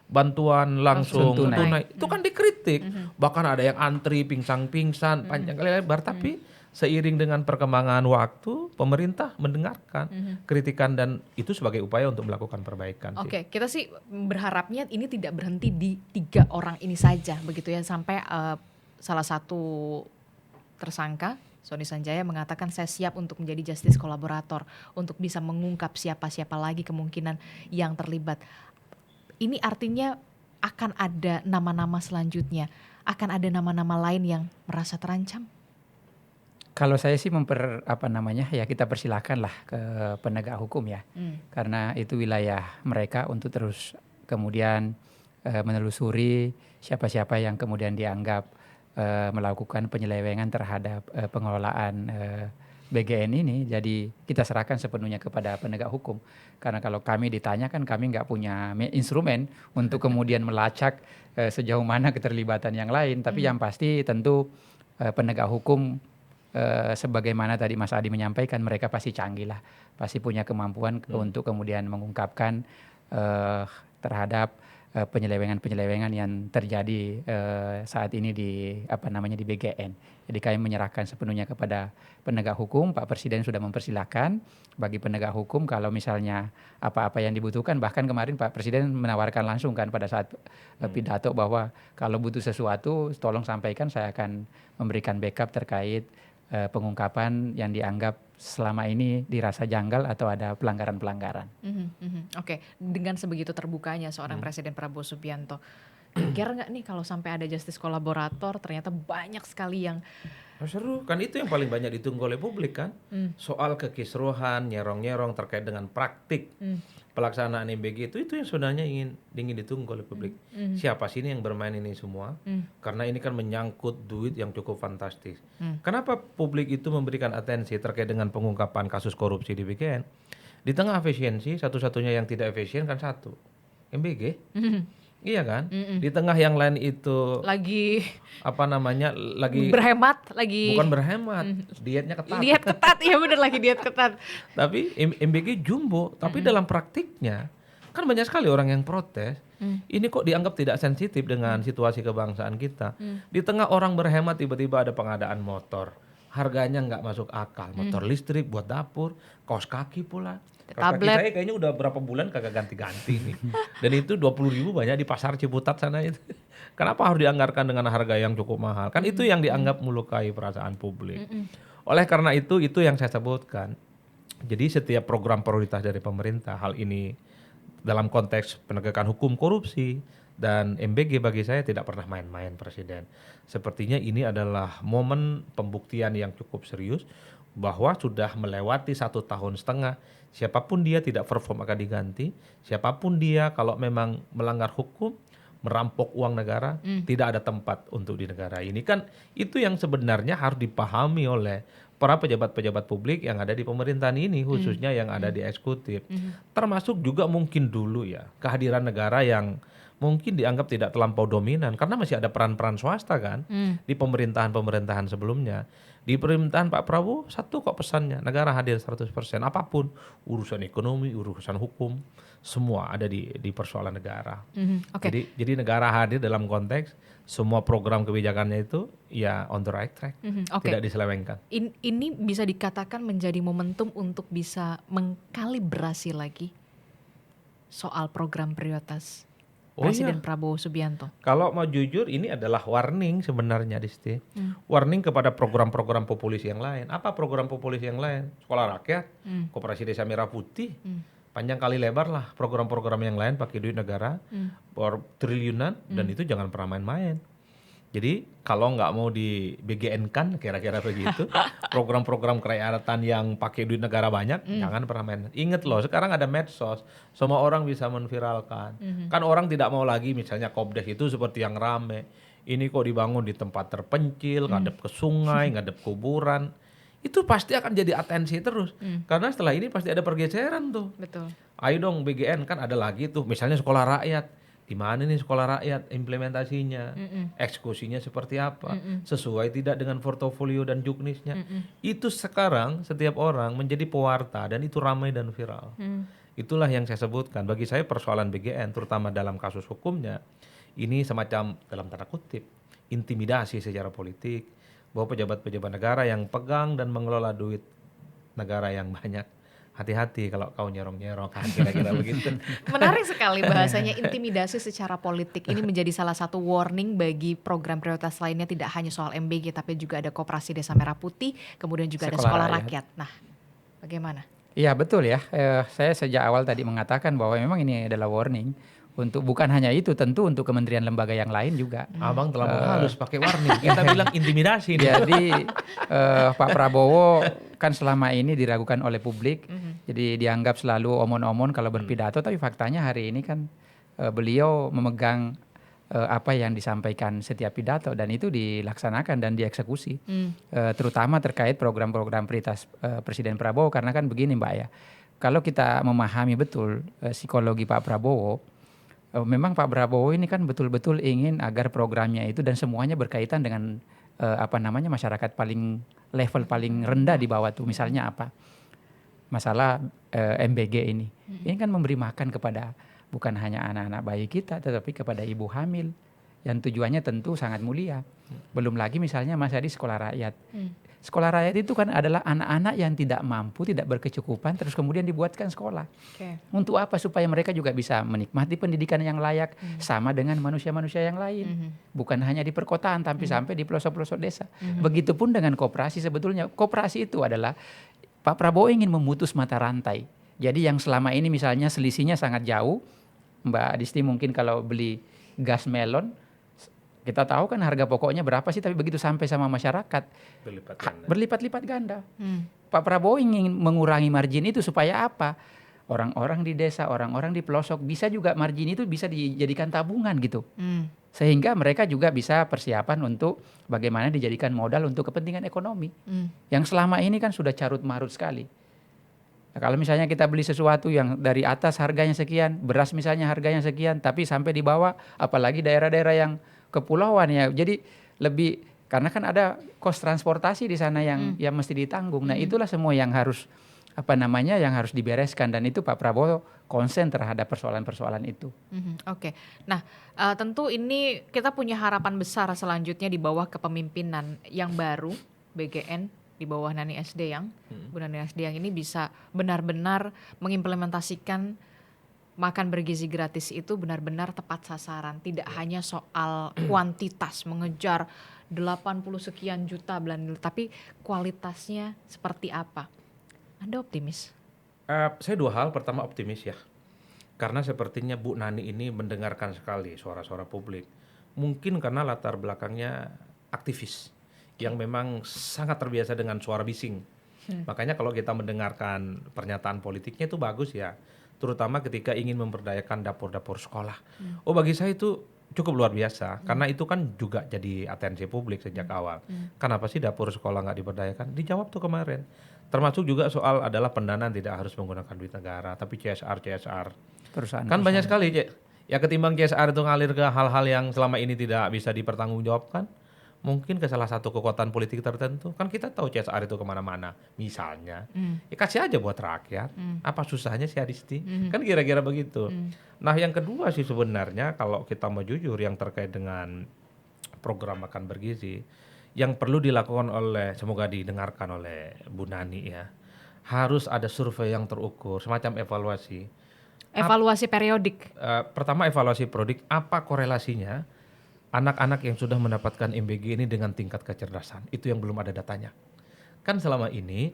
bantuan langsung tunai, itu kan dikritik. Bahkan ada yang antri, pingsan-pingsan, panjang kali lebar, tapi seiring dengan perkembangan waktu, pemerintah mendengarkan kritikan dan itu sebagai upaya untuk melakukan perbaikan. Oke, kita sih berharapnya ini tidak berhenti di 3 orang ini saja, begitu ya, sampai salah satu tersangka Sony Sanjaya mengatakan saya siap untuk menjadi justice kolaborator untuk bisa mengungkap siapa-siapa lagi kemungkinan yang terlibat. Ini artinya akan ada nama-nama selanjutnya, akan ada nama-nama lain yang merasa terancam. Kalau saya sih kita persilahkan lah ke penegak hukum ya, karena itu wilayah mereka untuk terus kemudian menelusuri siapa-siapa yang kemudian dianggap melakukan penyelewengan terhadap pengelolaan BGN ini. Jadi kita serahkan sepenuhnya kepada penegak hukum, karena kalau kami ditanya kan kami nggak punya instrumen untuk kemudian melacak sejauh mana keterlibatan yang lain. Tapi yang pasti tentu penegak hukum sebagaimana tadi Mas Adi menyampaikan, mereka pasti canggih lah, pasti punya kemampuan untuk kemudian mengungkapkan terhadap penyelewengan-penyelewengan yang terjadi saat ini di BGN. Jadi kami menyerahkan sepenuhnya kepada penegak hukum. Pak Presiden sudah mempersilahkan bagi penegak hukum kalau misalnya apa-apa yang dibutuhkan. Bahkan kemarin Pak Presiden menawarkan langsung kan pada saat pidato bahwa kalau butuh sesuatu tolong sampaikan, saya akan memberikan backup terkait pengungkapan yang dianggap selama ini dirasa janggal atau ada pelanggaran-pelanggaran. Oke, dengan sebegitu terbukanya seorang Presiden Prabowo Subianto, geger nggak nih kalau sampai ada justice kolaborator, ternyata banyak sekali yang Seru kan, itu yang paling banyak ditunggu oleh publik kan. Soal kekisruhan, nyerong-nyerong terkait dengan praktik pelaksanaan MBG itu yang sebenarnya ingin ditunggu oleh publik. Siapa sih ini yang bermain ini semua? Karena ini kan menyangkut duit yang cukup fantastis. Kenapa publik itu memberikan atensi terkait dengan pengungkapan kasus korupsi di BGN? Di tengah efisiensi, satu-satunya yang tidak efisien kan satu, MBG. Iya kan? Di tengah yang lain itu lagi lagi berhemat, lagi bukan berhemat, dietnya ketat. diet ketat, ya bener lagi diet ketat. Tapi MBG jumbo, tapi dalam praktiknya kan banyak sekali orang yang protes. Ini kok dianggap tidak sensitif dengan situasi kebangsaan kita. Di tengah orang berhemat, tiba-tiba ada pengadaan motor. Harganya nggak masuk akal. Motor listrik buat dapur, kaos kaki pula. Kaos kaki Tablet. saya kayaknya udah berapa bulan kagak ganti-ganti nih. Dan itu 20.000 banyak di pasar Ciputat sana itu. Kenapa harus dianggarkan dengan harga yang cukup mahal? Kan itu yang dianggap melukai perasaan publik. Oleh karena itu yang saya sebutkan. Jadi setiap program prioritas dari pemerintah, hal ini dalam konteks penegakan hukum korupsi dan MBG bagi saya tidak pernah main-main Presiden. Sepertinya ini adalah momen pembuktian yang cukup serius bahwa sudah melewati 1,5 tahun. Siapapun dia tidak perform akan diganti. Siapapun dia kalau memang melanggar hukum, merampok uang negara, tidak ada tempat untuk di negara ini. Kan itu yang sebenarnya harus dipahami oleh para pejabat-pejabat publik yang ada di pemerintahan ini, khususnya yang ada di eksekutif. Termasuk juga mungkin dulu ya, kehadiran negara yang mungkin dianggap tidak terlampau dominan karena masih ada peran-peran swasta kan di pemerintahan-pemerintahan sebelumnya. Di pemerintahan Pak Prabowo satu kok pesannya, negara hadir 100%, apapun urusan ekonomi, urusan hukum, semua ada di persoalan negara. Oke. Jadi negara hadir dalam konteks semua program kebijakannya itu ya on the right track, Oke. tidak diselewengkan. Ini bisa dikatakan menjadi momentum untuk bisa mengkalibrasi lagi soal program prioritas Presiden Prabowo Subianto. Kalau mau jujur, ini adalah warning sebenarnya, Disti. Warning kepada program-program populis yang lain. Apa program populis yang lain? Sekolah rakyat, Koperasi Desa Merah Putih, panjang kali lebar lah program-program yang lain pakai duit negara, triliunan, dan itu jangan pernah main-main. Jadi kalau nggak mau di BGN kan kira-kira begitu, program-program kerakyatan yang pakai duit negara banyak, jangan pernah main. Ingat loh, sekarang ada medsos, semua orang bisa menviralkan. Kan orang tidak mau lagi misalnya Kopdes itu seperti yang rame. Ini kok dibangun di tempat terpencil, ngadep ke sungai, ngadep kuburan. Itu pasti akan jadi atensi terus. Karena setelah ini pasti ada pergeseran tuh. Betul. Ayo dong BGN, kan ada lagi tuh, misalnya sekolah rakyat. Di mana nih sekolah rakyat implementasinya, eksekusinya seperti apa, sesuai tidak dengan portofolio dan juknisnya. Itu sekarang setiap orang menjadi pewarta dan itu ramai dan viral. Itulah yang saya sebutkan. Bagi saya persoalan BGN terutama dalam kasus hukumnya ini semacam dalam tanda kutip intimidasi secara politik bahwa pejabat-pejabat negara yang pegang dan mengelola duit negara yang banyak, hati-hati kalau kau nyerong-nyerong kan, kira-kira begitu. Menarik sekali bahasanya, intimidasi secara politik ini menjadi salah satu warning bagi program prioritas lainnya, tidak hanya soal MBG tapi juga ada Koperasi Desa Merah Putih, kemudian juga ada sekolah rakyat. Nah, bagaimana? Iya betul ya, saya sejak awal tadi mengatakan bahwa memang ini adalah warning untuk bukan hanya itu, tentu untuk kementerian lembaga yang lain juga. Abang terlalu halus pakai warning, kita bilang intimidasi nih. Jadi Pak Prabowo kan selama ini diragukan oleh publik, jadi dianggap selalu omon-omon kalau berpidato, tapi faktanya hari ini kan beliau memegang apa yang disampaikan setiap pidato dan itu dilaksanakan dan dieksekusi, terutama terkait program-program prioritas Presiden Prabowo. Karena kan begini Mbak ya, kalau kita memahami betul psikologi Pak Prabowo, memang Pak Prabowo ini kan betul-betul ingin agar programnya itu dan semuanya berkaitan dengan masyarakat paling level paling rendah di bawah tuh. Misalnya apa? Masalah MBG ini. Ini kan memberi makan kepada bukan hanya anak-anak bayi kita, tetapi kepada ibu hamil yang tujuannya tentu sangat mulia. Belum lagi misalnya Mas Adi sekolah rakyat. Sekolah rakyat itu kan adalah anak-anak yang tidak mampu, tidak berkecukupan, terus kemudian dibuatkan sekolah. Untuk apa? Supaya mereka juga bisa menikmati pendidikan yang layak sama dengan manusia-manusia yang lain. Bukan hanya di perkotaan, tapi sampai di pelosok-pelosok desa. Begitupun dengan koperasi sebetulnya. Koperasi itu adalah Pak Prabowo ingin memutus mata rantai Jadi yang selama ini misalnya selisihnya sangat jauh, Mbak Adisti mungkin kalau beli gas melon, kita tahu kan harga pokoknya berapa sih, tapi begitu sampai sama masyarakat Berlipat ganda. berlipat-lipat ganda. Hmm. Pak Prabowo ingin mengurangi margin itu supaya apa? Orang-orang di desa, orang-orang di pelosok bisa juga margin itu bisa dijadikan tabungan gitu. Hmm. Sehingga mereka juga bisa persiapan untuk bagaimana dijadikan modal untuk kepentingan ekonomi. Hmm. Yang selama ini kan sudah carut-marut sekali. Nah, kalau misalnya kita beli sesuatu yang dari atas harganya sekian, beras misalnya harganya sekian, tapi sampai di bawah, apalagi daerah-daerah yang kepulauan ya, jadi lebih, karena kan ada kos transportasi di sana yang mesti ditanggung. Nah itulah semua yang harus yang harus dibereskan, dan itu Pak Prabowo konsen terhadap persoalan-persoalan itu. Oke. Nah, tentu ini kita punya harapan besar selanjutnya di bawah kepemimpinan yang baru BGN di bawah Nani Sdeyang, Bu Nani Sdeyang ini bisa benar-benar mengimplementasikan makan bergizi gratis itu benar-benar tepat sasaran, tidak hanya soal kuantitas mengejar 80 sekian juta belanja, tapi kualitasnya seperti apa? Anda optimis? Saya dua hal. Pertama, optimis ya. Karena sepertinya Bu Nani ini mendengarkan sekali suara-suara publik. Mungkin karena latar belakangnya aktivis yang memang sangat terbiasa dengan suara bising. Makanya kalau kita mendengarkan pernyataan politiknya itu bagus ya. Terutama ketika ingin memberdayakan dapur-dapur sekolah. Oh, bagi saya itu cukup luar biasa. Karena itu kan juga jadi atensi publik sejak awal. Kenapa sih dapur sekolah nggak diberdayakan? Dijawab tuh kemarin. Termasuk juga soal adalah pendanaan tidak harus menggunakan duit negara, tapi CSR. Perusahaan Kan banyak sekali, Cek. Ya ketimbang CSR itu ngalir ke hal-hal yang selama ini tidak bisa dipertanggungjawabkan, mungkin ke salah satu kekuatan politik tertentu. Kan kita tahu CSR itu kemana-mana. Misalnya, ya kasih aja buat rakyat. Apa susahnya sih Adisti? Kan kira-kira begitu. Nah yang kedua sih sebenarnya kalau kita mau jujur yang terkait dengan program makan bergizi, yang perlu dilakukan semoga didengarkan oleh Bu Nani ya, harus ada survei yang terukur, semacam evaluasi. Evaluasi periodik. Pertama evaluasi periodik, apa korelasinya anak-anak yang sudah mendapatkan MBG ini dengan tingkat kecerdasan, itu yang belum ada datanya. Kan selama ini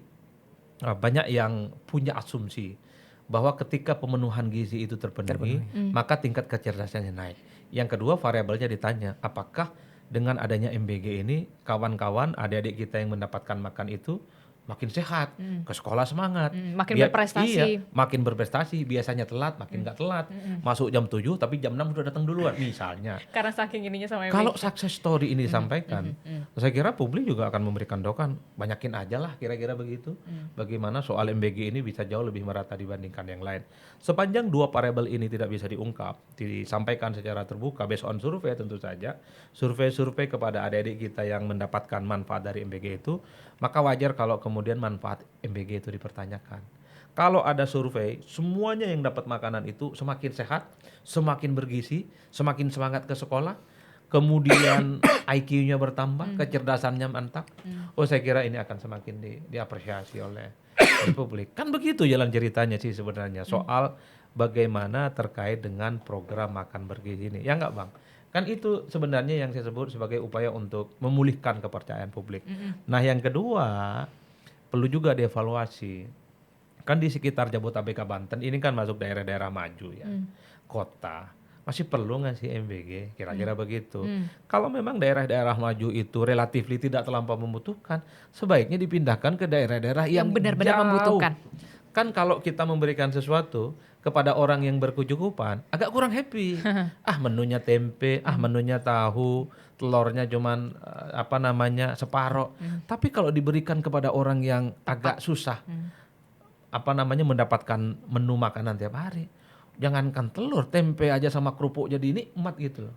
banyak yang punya asumsi bahwa ketika pemenuhan gizi itu terpenuhi, maka tingkat kecerdasannya naik. Yang kedua variabelnya ditanya, apakah dengan adanya MBG ini kawan-kawan adik-adik kita yang mendapatkan makan itu makin sehat, ke sekolah semangat, makin berprestasi. Iya, makin berprestasi, biasanya telat, makin nggak telat, masuk jam 7 tapi jam 6 udah datang duluan misalnya. Karena saking ininya sama Kalau success story ini disampaikan, saya kira publik juga akan memberikan dorongan, banyakin aja lah kira-kira begitu. Bagaimana soal MBG ini bisa jauh lebih merata dibandingkan yang lain. Sepanjang dua variabel ini tidak bisa diungkap, disampaikan secara terbuka based on survei tentu saja, survei kepada adik-adik kita yang mendapatkan manfaat dari MBG itu, maka wajar kalau kemudian manfaat MBG itu dipertanyakan. Kalau ada survei, semuanya yang dapat makanan itu semakin sehat, semakin bergizi, semakin semangat ke sekolah, kemudian IQ-nya bertambah, kecerdasannya mantap. Oh, saya kira ini akan semakin diapresiasi oleh publik. Kan begitu jalan ceritanya sih sebenarnya soal bagaimana terkait dengan program makan bergizi ini. Ya enggak, Bang? Kan itu sebenarnya yang saya sebut sebagai upaya untuk memulihkan kepercayaan publik. Nah yang kedua, perlu juga dievaluasi. Kan di sekitar Jabodetabek, Banten ini kan masuk daerah-daerah maju ya, kota. Masih perlu nggak sih MBG? Kira-kira begitu. Kalau memang daerah-daerah maju itu relatif tidak terlampau membutuhkan, sebaiknya dipindahkan ke daerah-daerah yang benar-benar jauh. membutuhkan. Kan kalau kita memberikan sesuatu kepada orang yang berkecukupan, agak kurang happy. Menunya tempe, menunya tahu, telurnya cuman separoh. Tapi kalau diberikan kepada orang yang agak susah, mendapatkan menu makanan tiap hari, jangankan telur, tempe aja sama kerupuk jadi nikmat gitu loh.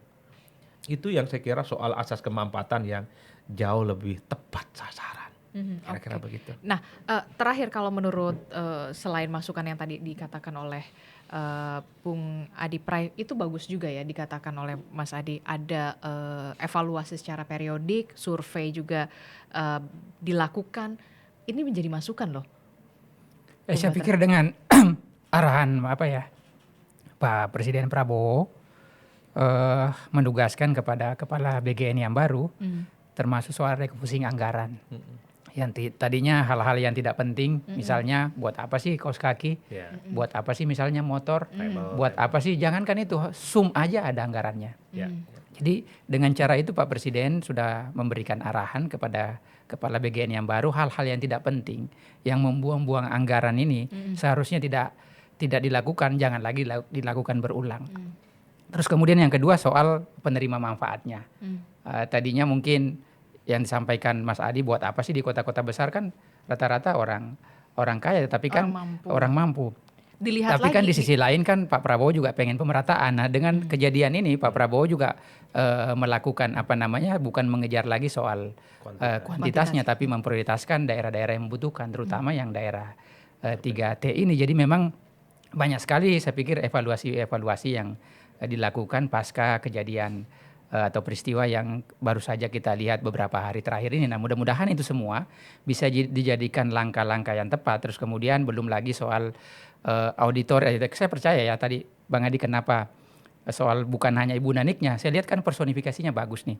Itu yang saya kira soal asas kemanfaatan yang jauh lebih tepat sasaran. Kira-kira begitu. Nah, terakhir kalau menurut selain masukan yang tadi dikatakan oleh Bung Adi Pray, itu bagus juga ya dikatakan oleh Mas Adi, ada evaluasi secara periodik, survei juga dilakukan. Ini menjadi masukan loh. Saya pikir dengan arahan Pak Presiden Prabowo menugaskan kepada kepala BGN yang baru, termasuk soal refocusing anggaran. Yang tadinya hal-hal yang tidak penting, misalnya buat apa sih kaos kaki, Ya. buat apa sih misalnya motor, Rebel, buat apa sih, jangankan itu, sum aja ada anggarannya. Ya. Jadi dengan cara itu Pak Presiden sudah memberikan arahan kepada Kepala BGN yang baru, hal-hal yang tidak penting, yang membuang-buang anggaran ini seharusnya tidak dilakukan, jangan lagi dilakukan berulang. Terus kemudian yang kedua soal penerima manfaatnya. Tadinya mungkin yang disampaikan Mas Adi, buat apa sih di kota-kota besar kan rata-rata orang kaya, tapi kan orang mampu. Dilihat Tapi lagi kan di sisi lain kan Pak Prabowo juga pengen pemerataan. Nah dengan kejadian ini Pak Prabowo juga melakukan bukan mengejar lagi soal kuantitasnya, tapi memprioritaskan daerah-daerah yang membutuhkan, terutama yang daerah 3T ini. Jadi memang banyak sekali saya pikir evaluasi yang dilakukan pasca kejadian atau peristiwa yang baru saja kita lihat beberapa hari terakhir ini. Nah mudah-mudahan itu semua bisa dijadikan langkah-langkah yang tepat. Terus kemudian belum lagi soal auditor. Saya percaya ya tadi Bang Adi kenapa soal bukan hanya Ibu Naniknya. Saya lihat kan personifikasinya bagus nih.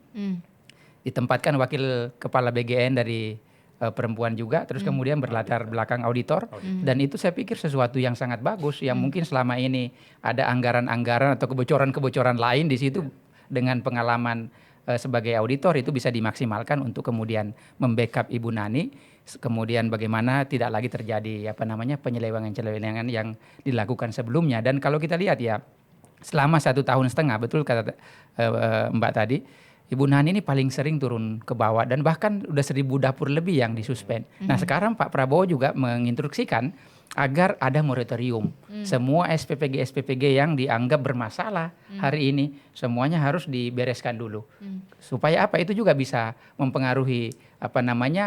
Ditempatkan wakil kepala BGN dari perempuan juga, terus kemudian berlatar belakang auditor. Dan itu saya pikir sesuatu yang sangat bagus, yang mungkin selama ini ada anggaran-anggaran atau kebocoran-kebocoran lain di situ. Dengan pengalaman sebagai auditor itu bisa dimaksimalkan untuk kemudian membackup Ibu Nani, kemudian bagaimana tidak lagi terjadi penyelewengan-penyelewengan yang dilakukan sebelumnya. Dan kalau kita lihat ya selama 1,5 tahun, betul kata Mbak tadi, Ibu Nani ini paling sering turun ke bawah dan bahkan udah 1.000 dapur lebih yang disuspend. Nah sekarang Pak Prabowo juga menginstruksikan agar ada moratorium. Semua SPPG yang dianggap bermasalah hari ini semuanya harus dibereskan dulu. Supaya apa? Itu juga bisa mempengaruhi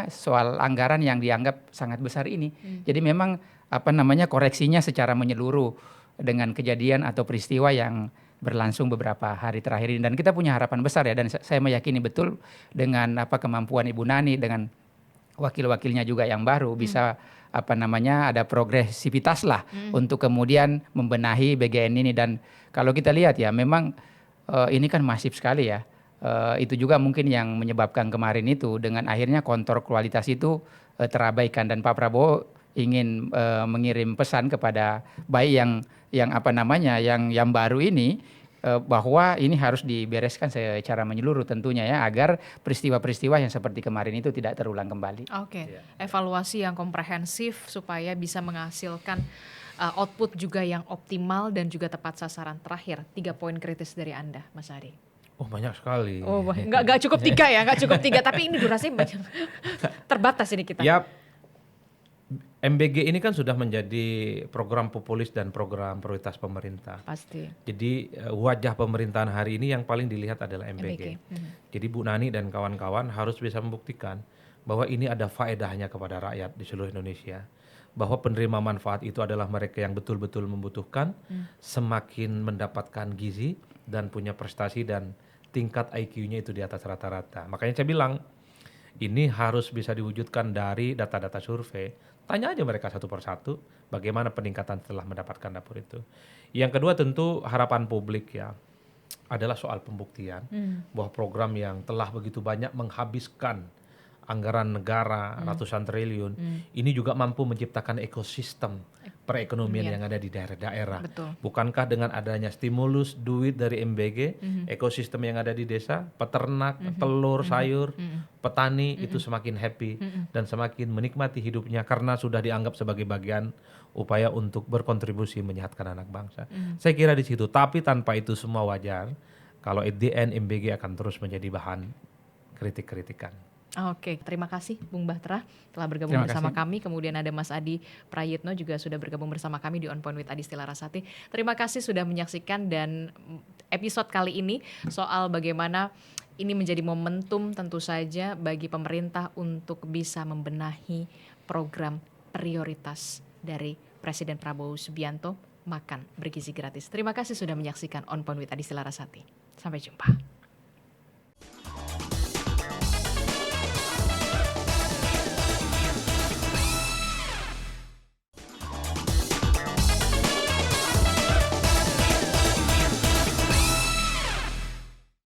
soal anggaran yang dianggap sangat besar ini. Jadi memang koreksinya secara menyeluruh dengan kejadian atau peristiwa yang berlangsung beberapa hari terakhir ini. Dan kita punya harapan besar ya, dan saya meyakini betul dengan kemampuan Ibu Nani dengan wakil-wakilnya juga yang baru bisa ada progresivitas lah untuk kemudian membenahi BGN ini. Dan kalau kita lihat ya memang ini kan masif sekali ya. Itu juga mungkin yang menyebabkan kemarin itu dengan akhirnya kontrol kualitas itu terabaikan, dan Pak Prabowo ingin mengirim pesan kepada baik yang baru ini bahwa ini harus dibereskan secara menyeluruh tentunya ya, agar peristiwa-peristiwa yang seperti kemarin itu tidak terulang kembali. Oke. Evaluasi yang komprehensif supaya bisa menghasilkan output juga yang optimal dan juga tepat sasaran. Terakhir 3 poin kritis dari Anda, Mas Adi. Oh banyak sekali. Oh nggak cukup 3 ya, nggak cukup 3, tapi ini durasinya banyak. Terbatas ini kita. Ya, MBG ini kan sudah menjadi program populis dan program prioritas pemerintah. Pasti. Jadi wajah pemerintahan hari ini yang paling dilihat adalah MBG. Jadi Bu Nani dan kawan-kawan harus bisa membuktikan bahwa ini ada faedahnya kepada rakyat di seluruh Indonesia. Bahwa penerima manfaat itu adalah mereka yang betul-betul membutuhkan, semakin mendapatkan gizi dan punya prestasi dan tingkat IQ-nya itu di atas rata-rata. Makanya saya bilang ini harus bisa diwujudkan dari data-data survei. Tanya aja mereka satu persatu bagaimana peningkatan setelah mendapatkan dapur itu. Yang kedua tentu harapan publik ya adalah soal pembuktian bahwa program yang telah begitu banyak menghabiskan anggaran negara ratusan triliun ini juga mampu menciptakan ekosistem perekonomian yang ada di daerah-daerah. Betul. Bukankah dengan adanya stimulus duit dari MBG, ekosistem yang ada di desa, peternak, telur, sayur, petani itu semakin happy dan semakin menikmati hidupnya karena sudah dianggap sebagai bagian upaya untuk berkontribusi menyehatkan anak bangsa. Saya kira di situ, tapi tanpa itu semua wajar kalau at the end MBG akan terus menjadi bahan kritik-kritikan. Oke, terima kasih Bung Bahtera telah bergabung bersama kami. Kemudian ada Mas Adi Prayitno juga sudah bergabung bersama kami di On Point with Adisty Larasati. Terima kasih sudah menyaksikan, dan episode kali ini soal bagaimana ini menjadi momentum tentu saja bagi pemerintah untuk bisa membenahi program prioritas dari Presiden Prabowo Subianto, makan bergizi gratis. Terima kasih sudah menyaksikan On Point with Adisty Larasati. Sampai jumpa.